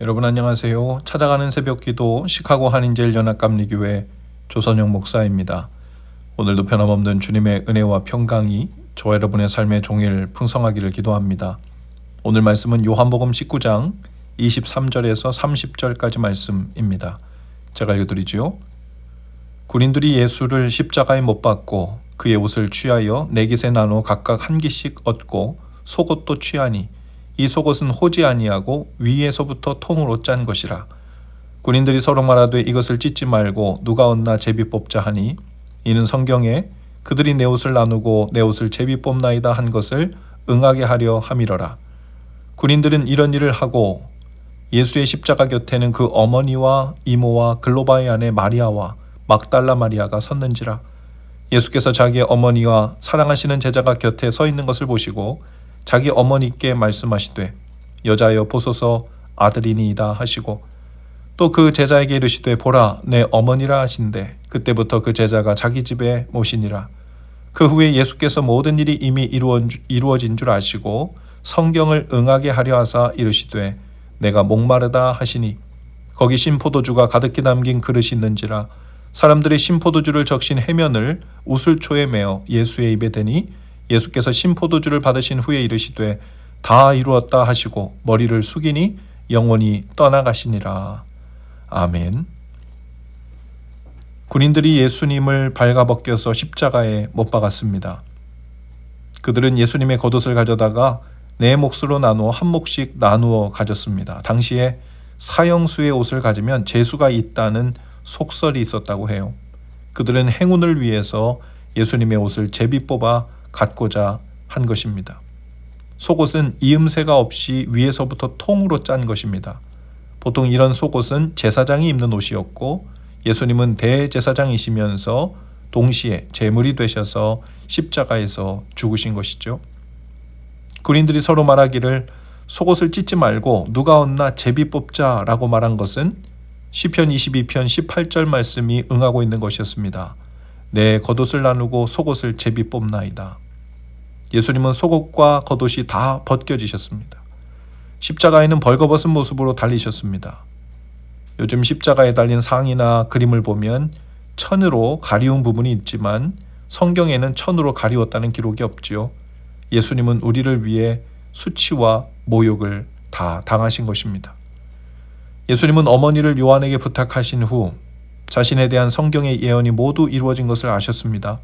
여러분 안녕하세요. 찾아가는 새벽기도 시카고 한인제일 연합감리교회 조선영 목사입니다. 오늘도 변함없는 주님의 은혜와 평강이 저와 여러분의 삶의 종일 풍성하기를 기도합니다. 오늘 말씀은 요한복음 19장 23절에서 30절까지 말씀입니다. 제가 읽어드리지요. 군인들이 예수를 십자가에 못 박고 그의 옷을 취하여 네 깃에 나눠 각각 한 깃씩 얻고 속옷도 취하니 이 속옷은 호지 아니하고 위에서부터 통으로 짠 것이라. 군인들이 서로 말하되 이것을 찢지 말고 누가 얻나 제비 뽑자 하니 이는 성경에 그들이 내 옷을 나누고 내 옷을 제비 뽑나이다 한 것을 응하게 하려 함이러라. 군인들은 이런 일을 하고 예수의 십자가 곁에는 그 어머니와 이모와 글로바의 아내 마리아와 막달라 마리아가 섰는지라. 예수께서 자기의 어머니와 사랑하시는 제자가 곁에 서 있는 것을 보시고 자기 어머니께 말씀하시되 여자여 보소서 아들이니이다 하시고 또 그 제자에게 이르시되 보라 내 어머니라 하신대 그때부터 그 제자가 자기 집에 모시니라. 그 후에 예수께서 모든 일이 이미 이루어진 줄 아시고 성경을 응하게 하려 하사 이르시되 내가 목마르다 하시니 거기 신포도주가 가득히 담긴 그릇이 있는지라. 사람들이 신포도주를 적신 해면을 우슬초에 메어 예수의 입에 대니 예수께서 신포도주를 받으신 후에 이르시되 다 이루었다 하시고 머리를 숙이니 영원히 떠나가시니라. 아멘. 군인들이 예수님을 발가벗겨서 십자가에 못 박았습니다. 그들은 예수님의 겉옷을 가져다가 네 몫으로 나누어 한 몫씩 나누어 가졌습니다. 당시에 사형수의 옷을 가지면 재수가 있다는 속설이 있었다고 해요. 그들은 행운을 위해서 예수님의 옷을 제비 뽑아 갖고자 한 것입니다. 속옷은 이음새가 없이 위에서부터 통으로 짠 것입니다. 보통 이런 속옷은 제사장이 입는 옷이었고 예수님은 대제사장이시면서 동시에 제물이 되셔서 십자가에서 죽으신 것이죠. 군인들이 서로 말하기를 속옷을 찢지 말고 누가 얻나 제비 뽑자라고 말한 것은 시편 22편 18절 말씀이 응하고 있는 것이었습니다. 내 겉옷을 나누고 속옷을 제비 뽑나이다. 예수님은 속옷과 겉옷이 다 벗겨지셨습니다. 십자가에는 벌거벗은 모습으로 달리셨습니다. 요즘 십자가에 달린 상이나 그림을 보면 천으로 가리운 부분이 있지만 성경에는 천으로 가리웠다는 기록이 없지요. 예수님은 우리를 위해 수치와 모욕을 다 당하신 것입니다. 예수님은 어머니를 요한에게 부탁하신 후 자신에 대한 성경의 예언이 모두 이루어진 것을 아셨습니다.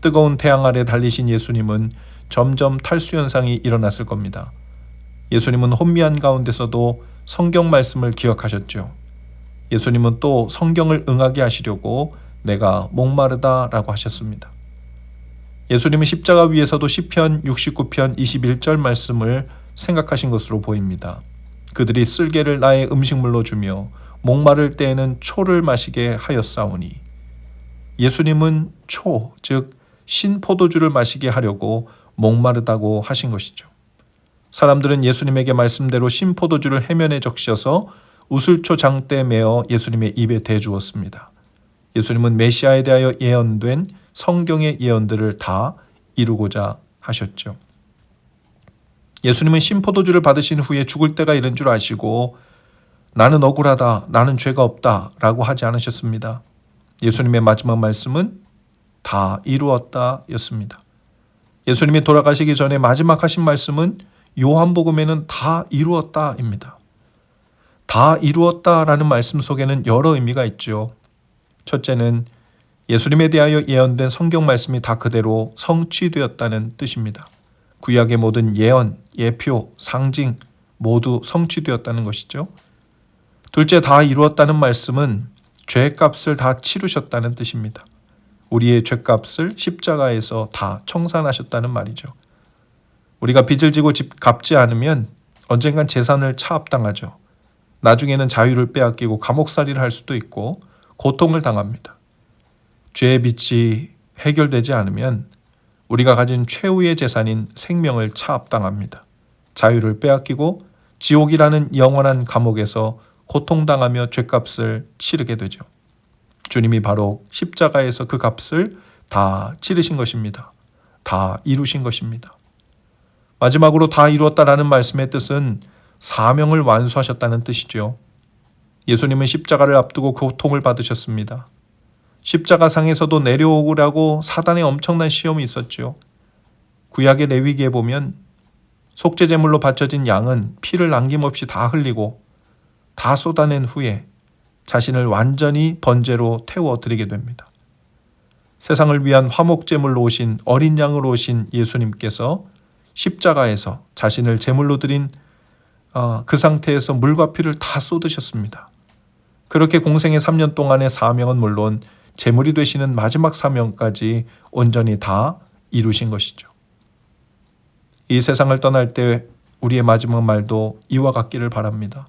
뜨거운 태양 아래 달리신 예수님은 점점 탈수 현상이 일어났을 겁니다. 예수님은 혼미한 가운데서도 성경 말씀을 기억하셨죠. 예수님은 또 성경을 응하게 하시려고 내가 목마르다 라고 하셨습니다. 예수님은 십자가 위에서도 시편 69편 21절 말씀을 생각하신 것으로 보입니다. 그들이 쓸개를 나의 음식물로 주며 목마를 때에는 초를 마시게 하였사오니. 예수님은 초, 즉 신포도주를 마시게 하려고 목마르다고 하신 것이죠. 사람들은 예수님에게 말씀대로 신포도주를 해면에 적셔서 우슬초 장대에 메어 예수님의 입에 대주었습니다. 예수님은 메시아에 대하여 예언된 성경의 예언들을 다 이루고자 하셨죠. 예수님은 신포도주를 받으신 후에 죽을 때가 이른 줄 아시고 나는 억울하다, 나는 죄가 없다 라고 하지 않으셨습니다. 예수님의 마지막 말씀은 다 이루었다 였습니다. 예수님이 돌아가시기 전에 마지막 하신 말씀은 요한복음에는 다 이루었다 입니다. 다 이루었다라는 말씀 속에는 여러 의미가 있죠. 첫째는 예수님에 대하여 예언된 성경 말씀이 다 그대로 성취되었다는 뜻입니다. 구약의 모든 예언, 예표, 상징 모두 성취되었다는 것이죠. 둘째, 다 이루었다는 말씀은 죄값을 다 치르셨다는 뜻입니다. 우리의 죄값을 십자가에서 다 청산하셨다는 말이죠. 우리가 빚을 지고 갚지 않으면 언젠간 재산을 차압당하죠. 나중에는 자유를 빼앗기고 감옥살이를 할 수도 있고 고통을 당합니다. 죄의 빚이 해결되지 않으면 우리가 가진 최후의 재산인 생명을 차압당합니다. 자유를 빼앗기고 지옥이라는 영원한 감옥에서 고통당하며 죄값을 치르게 되죠. 주님이 바로 십자가에서 그 값을 다 치르신 것입니다. 다 이루신 것입니다. 마지막으로 다 이루었다라는 말씀의 뜻은 사명을 완수하셨다는 뜻이죠. 예수님은 십자가를 앞두고 고통을 받으셨습니다. 십자가상에서도 내려오라고 사단의 엄청난 시험이 있었죠. 구약의 레위기에 보면 속죄제물로 바쳐진 양은 피를 남김없이 다 흘리고 다 쏟아낸 후에 자신을 완전히 번제로 태워드리게 됩니다. 세상을 위한 화목제물로 오신 어린 양으로 오신 예수님께서 십자가에서 자신을 제물로 드린 그 상태에서 물과 피를 다 쏟으셨습니다. 그렇게 공생의 3년 동안의 사명은 물론 제물이 되시는 마지막 사명까지 온전히 다 이루신 것이죠. 이 세상을 떠날 때 우리의 마지막 말도 이와 같기를 바랍니다.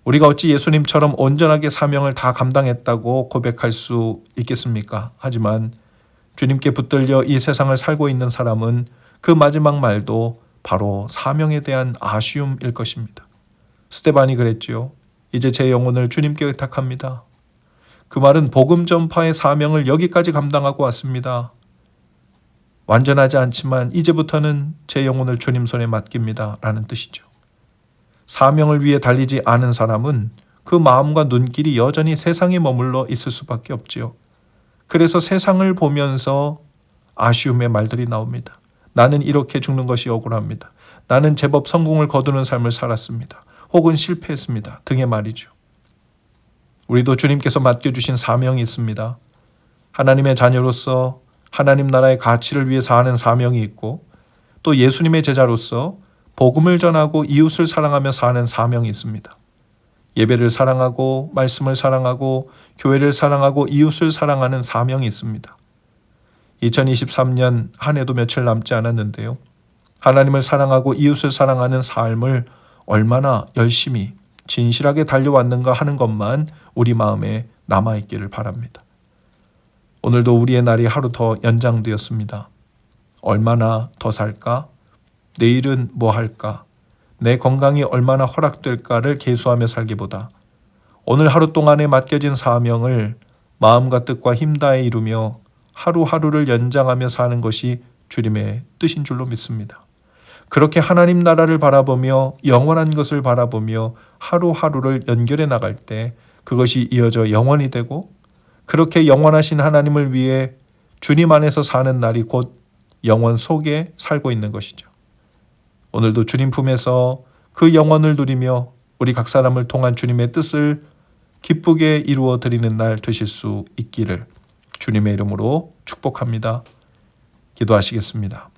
우리가 어찌 예수님처럼 온전하게 사명을 다 감당했다고 고백할 수 있겠습니까? 하지만 주님께 붙들려 이 세상을 살고 있는 사람은 그 마지막 말도 바로 사명에 대한 아쉬움일 것입니다. 스데반이 그랬지요. 이제 제 영혼을 주님께 의탁합니다. 그 말은 복음 전파의 사명을 여기까지 감당하고 왔습니다. 완전하지 않지만 이제부터는 제 영혼을 주님 손에 맡깁니다. 라는 뜻이죠. 사명을 위해 달리지 않은 사람은 그 마음과 눈길이 여전히 세상에 머물러 있을 수밖에 없지요. 그래서 세상을 보면서 아쉬움의 말들이 나옵니다. 나는 이렇게 죽는 것이 억울합니다. 나는 제법 성공을 거두는 삶을 살았습니다. 혹은 실패했습니다. 등의 말이죠. 우리도 주님께서 맡겨주신 사명이 있습니다. 하나님의 자녀로서 하나님 나라의 가치를 위해 사는 사명이 있고 또 예수님의 제자로서 복음을 전하고 이웃을 사랑하며 사는 사명이 있습니다. 예배를 사랑하고 말씀을 사랑하고 교회를 사랑하고 이웃을 사랑하는 사명이 있습니다. 2023년 한 해도 며칠 남지 않았는데요. 하나님을 사랑하고 이웃을 사랑하는 삶을 얼마나 열심히 진실하게 달려왔는가 하는 것만 우리 마음에 남아있기를 바랍니다. 오늘도 우리의 날이 하루 더 연장되었습니다. 얼마나 더 살까? 내일은 뭐 할까? 내 건강이 얼마나 허락될까를 계수하며 살기보다 오늘 하루 동안에 맡겨진 사명을 마음과 뜻과 힘 다해 이루며 하루하루를 연장하며 사는 것이 주님의 뜻인 줄로 믿습니다. 그렇게 하나님 나라를 바라보며 영원한 것을 바라보며 하루하루를 연결해 나갈 때 그것이 이어져 영원이 되고 그렇게 영원하신 하나님을 위해 주님 안에서 사는 날이 곧 영원 속에 살고 있는 것이죠. 오늘도 주님 품에서 그 영원을 누리며 우리 각 사람을 통한 주님의 뜻을 기쁘게 이루어 드리는 날 되실 수 있기를 주님의 이름으로 축복합니다. 기도하시겠습니다.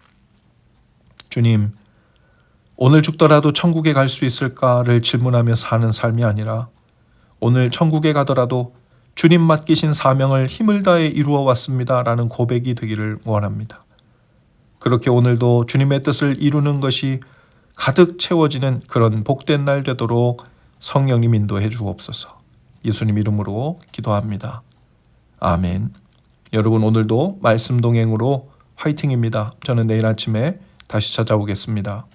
주님, 오늘 죽더라도 천국에 갈 수 있을까를 질문하며 사는 삶이 아니라 오늘 천국에 가더라도 주님 맡기신 사명을 힘을 다해 이루어 왔습니다. 라는 고백이 되기를 원합니다. 그렇게 오늘도 주님의 뜻을 이루는 것이 가득 채워지는 그런 복된 날 되도록 성령님 인도해 주옵소서. 예수님 이름으로 기도합니다. 아멘. 여러분 오늘도 말씀 동행으로 화이팅입니다. 저는 내일 아침에 다시 찾아오겠습니다.